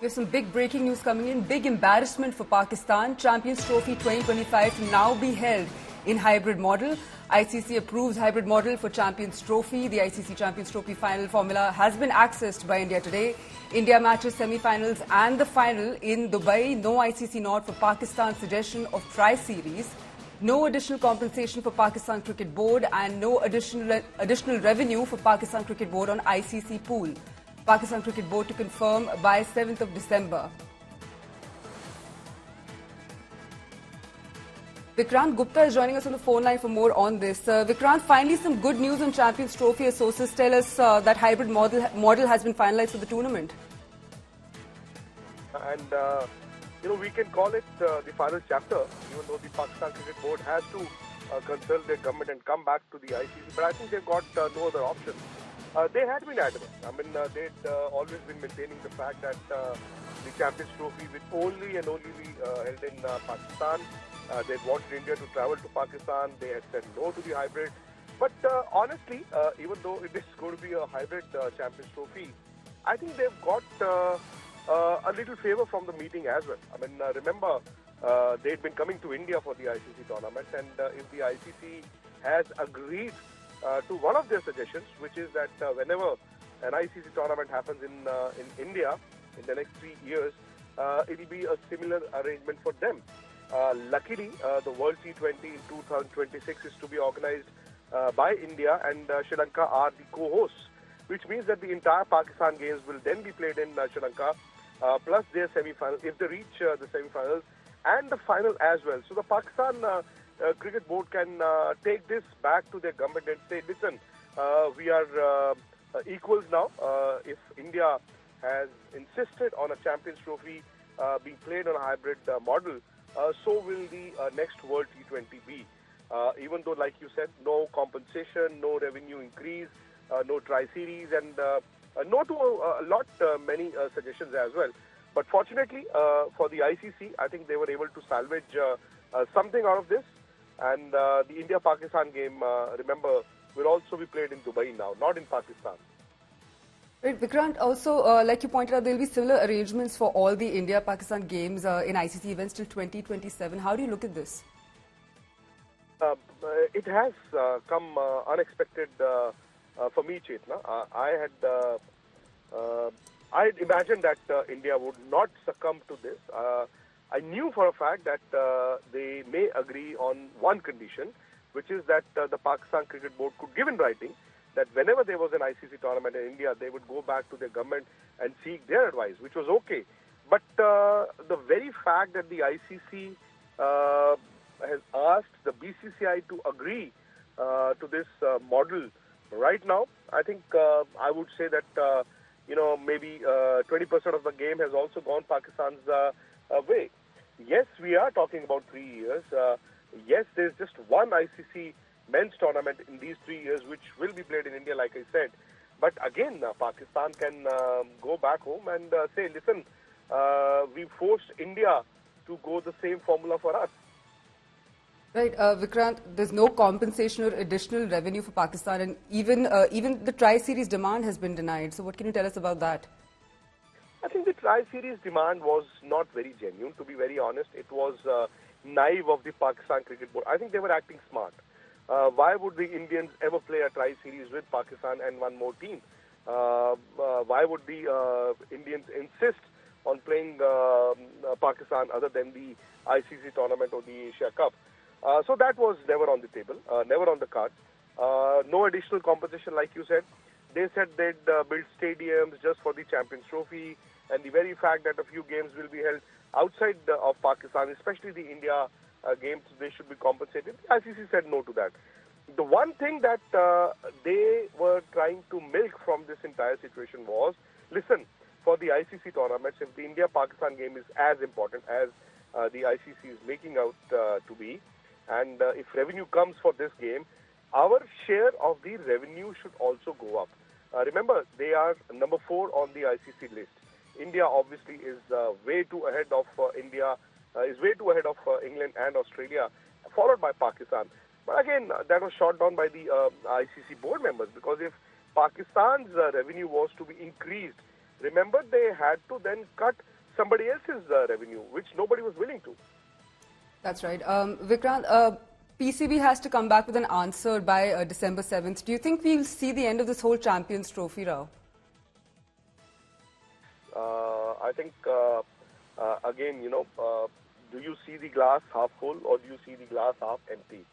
We have some big breaking news coming in. Big embarrassment for Pakistan. Champions Trophy 2025 to now be held in hybrid model. ICC approves hybrid model for Champions Trophy. The ICC Champions Trophy final formula has been accessed by India today. India matches semi-finals and the final in Dubai. No ICC nod for Pakistan's suggestion of tri-series. No additional compensation for Pakistan Cricket Board and no additional revenue for Pakistan Cricket Board on ICC pool. Pakistan Cricket Board to confirm by 7th of December. Vikrant Gupta is joining us on the phone line for more on this. Vikrant, finally some good news on Champions Trophy. As sources tell us that hybrid model has been finalized for the tournament. And, we can call it the final chapter, even though the Pakistan Cricket Board has to consult their government and come back to the ICC. But I think they've got no other option. They had been adamant. They'd always been maintaining the fact that the Champions Trophy will only and only be held in Pakistan. They wanted India to travel to Pakistan. They had said no to the hybrid. But honestly, even though it is going to be a hybrid Champions Trophy, I think they've got a little favor from the meeting as well. Remember, they'd been coming to India for the ICC tournament, and if the ICC has agreed to one of their suggestions, which is that whenever an ICC tournament happens in India in the next 3 years, it will be a similar arrangement for them. Luckily, the World T20 in 2026 is to be organized by India, and Sri Lanka are the co-hosts, which means that the entire Pakistan games will then be played in Sri Lanka, plus their semi-final, if they reach the semi-finals, and the final as well. So the Pakistan Cricket Board can take this back to their government and say, listen, we are equals now. If India has insisted on a Champions Trophy being played on a hybrid model, so will the next World T20 be. Even though, like you said, no compensation, no revenue increase, no tri-series, and no to many suggestions as well. But fortunately for the ICC, I think they were able to salvage something out of this. And the India-Pakistan game, remember, will also be played in Dubai now, not in Pakistan. Right, Vikrant, also, like you pointed out, there will be similar arrangements for all the India-Pakistan games in ICC events till 2027. How do you look at this? It has come unexpected for me, Chetna. I had imagined that India would not succumb to this. I knew for a fact that they may agree on one condition, which is that the Pakistan Cricket Board could give in writing that whenever there was an ICC tournament in India, they would go back to their government and seek their advice, which was okay. But the very fact that the ICC has asked the BCCI to agree to this model right now, I think I would say that, maybe 20% of the game has also gone Pakistan's way. Yes, we are talking about 3 years. Yes, there's just one ICC men's tournament in these 3 years, which will be played in India, like I said. But again, Pakistan can go back home and say, listen, we forced India to go the same formula for us. Right, Vikrant, there's no compensation or additional revenue for Pakistan, and even the tri-series demand has been denied. So what can you tell us about that? I think the tri-series demand was not very genuine, to be very honest. It was naive of the Pakistan Cricket Board. I think they were acting smart. Why would the Indians ever play a tri-series with Pakistan and one more team? Why would the Indians insist on playing Pakistan other than the ICC tournament or the Asia Cup? So that was never on the table, never on the cards. No additional competition, like you said. They said they'd build stadiums just for the Champions Trophy, and the very fact that a few games will be held outside of Pakistan, especially the India games, they should be compensated. The ICC said no to that. The one thing that they were trying to milk from this entire situation was, listen, for the ICC tournaments, if the India-Pakistan game is as important as the ICC is making out to be, and if revenue comes for this game, our share of the revenue should also go up. Remember, they are number 4 on the ICC list. India obviously is way too ahead of England and Australia, followed by Pakistan. But again, that was shot down by the ICC board members, because if Pakistan's revenue was to be increased, remember they had to then cut somebody else's revenue, which nobody was willing to. That's right. Vikrant, PCB has to come back with an answer by December 7th. Do you think we'll see the end of this whole Champions Trophy, Rao? I think, again, do you see the glass half full or do you see the glass half empty?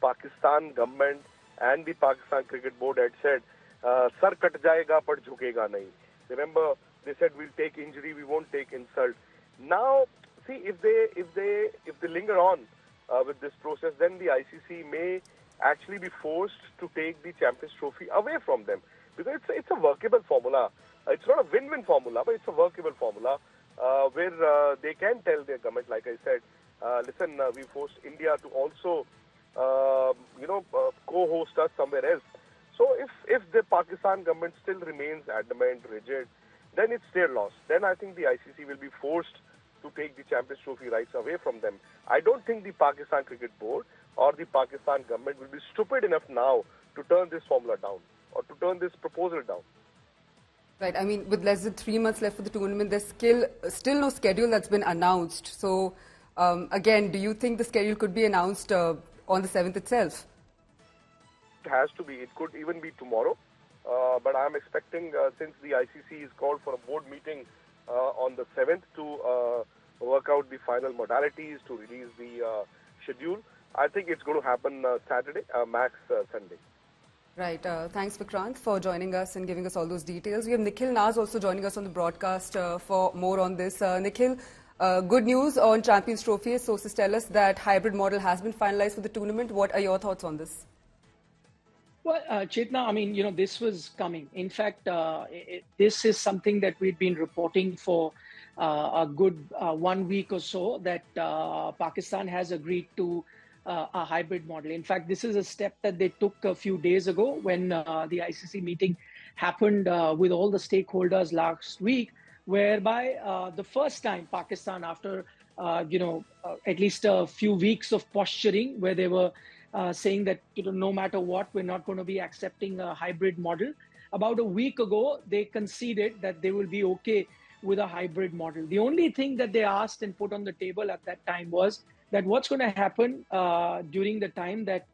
Pakistan government and the Pakistan Cricket Board had said, "Sar kat jayega, but jhukega nahi." Remember, they said we'll take injury, we won't take insult. Now, see, if they linger on with this process, then the ICC may actually be forced to take the Champions Trophy away from them, because it's a workable formula. It's not a win-win formula, but it's a workable formula where they can tell their government, like I said, listen, we forced India to also, co-host us somewhere else. So if the Pakistan government still remains adamant, rigid, then it's their loss. Then I think the ICC will be forced to take the Champions Trophy rights away from them. I don't think the Pakistan Cricket Board or the Pakistan government will be stupid enough now to turn this formula down or to turn this proposal down. Right. I mean, with less than 3 months left for the tournament, there's still no schedule that's been announced. So, again, do you think the schedule could be announced on the 7th itself? It has to be. It could even be tomorrow. But I'm expecting, since the ICC is called for a board meeting on the 7th to work out the final modalities, to release the schedule, I think it's going to happen Saturday, max Sunday. Right. Thanks, Vikrant, for joining us and giving us all those details. We have Nikhil Naz also joining us on the broadcast for more on this. Nikhil, good news on Champions Trophy. Sources tell us that hybrid model has been finalized for the tournament. What are your thoughts on this? Well, Chetna, I mean, this was coming. In fact, this is something that we'd been reporting for a good 1 week or so, that Pakistan has agreed to a hybrid model. In fact, this is a step that they took a few days ago when the ICC meeting happened with all the stakeholders last week, whereby the first time Pakistan, after, at least a few weeks of posturing, where they were saying that, no matter what, we're not going to be accepting a hybrid model. About a week ago, they conceded that they will be okay with a hybrid model. The only thing that they asked and put on the table at that time was that what's going to happen during the time that,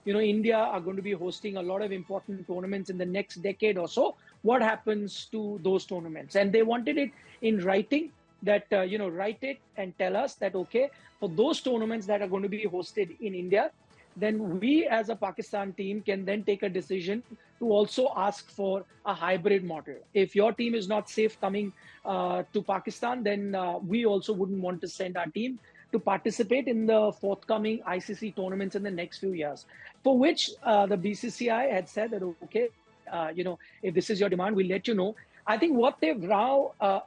India are going to be hosting a lot of important tournaments in the next decade or so. What happens to those tournaments? And they wanted it in writing, that, write it and tell us that, okay, for those tournaments that are going to be hosted in India, then we as a Pakistan team can then take a decision to also ask for a hybrid model. If your team is not safe coming to Pakistan, then we also wouldn't want to send our team to participate in the forthcoming ICC tournaments in the next few years. For which the BCCI had said that, okay, if this is your demand, we'll let you know. I think what they've now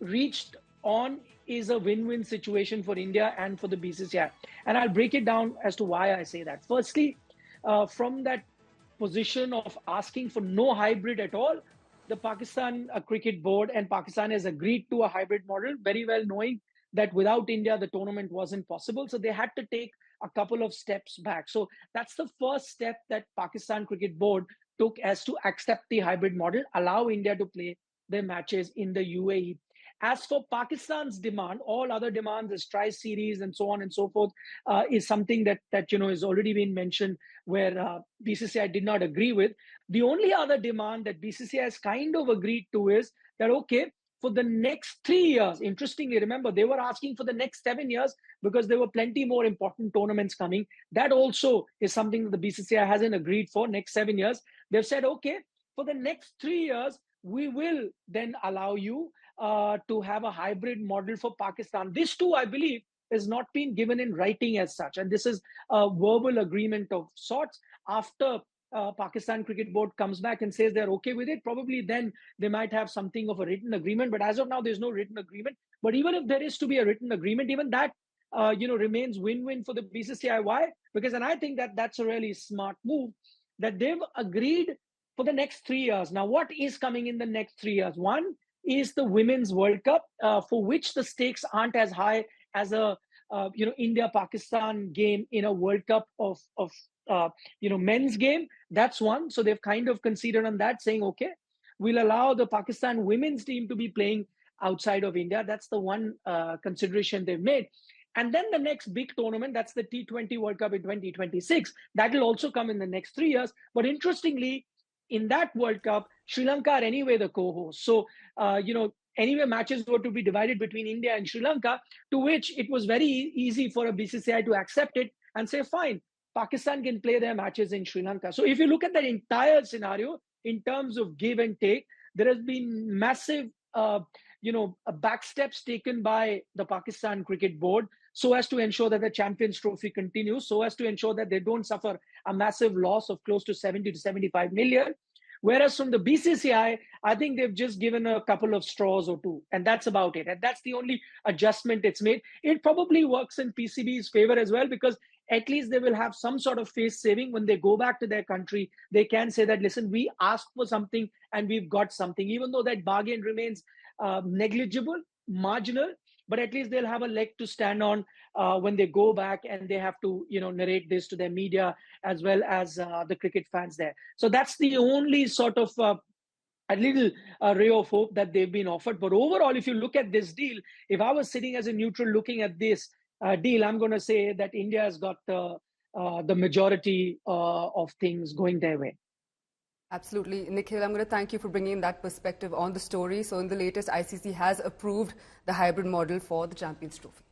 reached on is a win-win situation for India and for the BCCI. And I'll break it down as to why I say that. Firstly, from that position of asking for no hybrid at all, the Pakistan Cricket Board and Pakistan has agreed to a hybrid model, very well knowing that without India, the tournament wasn't possible. So they had to take a couple of steps back. So that's the first step that Pakistan Cricket Board took, as to accept the hybrid model, allow India to play their matches in the UAE. As for Pakistan's demand, all other demands, as tri-series and so on and so forth, is something that has already been mentioned, where BCCI did not agree with. The only other demand that BCCI has kind of agreed to is that, okay, for the next 3 years, interestingly, remember, they were asking for the next 7 years because there were plenty more important tournaments coming. That also is something that the BCCI hasn't agreed for, next 7 years. They've said, okay, for the next 3 years, we will then allow you to have a hybrid model for Pakistan. This too, I believe, has not been given in writing as such. And this is a verbal agreement of sorts. After Pakistan Cricket Board comes back and says they're okay with it, probably then they might have something of a written agreement. But as of now, there's no written agreement. But even if there is to be a written agreement, even that remains win-win for the BCCI. Why? Because, and I think that that's a really smart move, that they've agreed for the next 3 years. Now, what is coming in the next 3 years? One is the Women's World Cup, for which the stakes aren't as high as a India-Pakistan game in a World Cup of men's game. That's one. So they've kind of conceded on that, saying, okay, we'll allow the Pakistan women's team to be playing outside of India. That's the one consideration they've made. And then the next big tournament, that's the T20 World Cup in 2026. That will also come in the next 3 years. But interestingly, in that World Cup, Sri Lanka are anyway the co-host. So, anyway, matches were to be divided between India and Sri Lanka, to which it was very easy for a BCCI to accept it and say, fine, Pakistan can play their matches in Sri Lanka. So if you look at that entire scenario in terms of give and take, there has been massive, back steps taken by the Pakistan Cricket Board so as to ensure that the Champions Trophy continues, so as to ensure that they don't suffer a massive loss of close to 70 to 75 million. Whereas from the BCCI, I think they've just given a couple of straws or two, and that's about it. And that's the only adjustment it's made. It probably works in PCB's favor as well, because at least they will have some sort of face saving when they go back to their country. They can say that, listen, we asked for something and we've got something, even though that bargain remains negligible, marginal, but at least they'll have a leg to stand on when they go back and they have to, narrate this to their media as well as the cricket fans there. So that's the only sort of a little ray of hope that they've been offered. But overall, if you look at this deal, if I was sitting as a neutral looking at this deal, I'm going to say that India has got the majority of things going their way. Absolutely. Nikhil, I'm going to thank you for bringing that perspective on the story. So in the latest, ICC has approved the hybrid model for the Champions Trophy.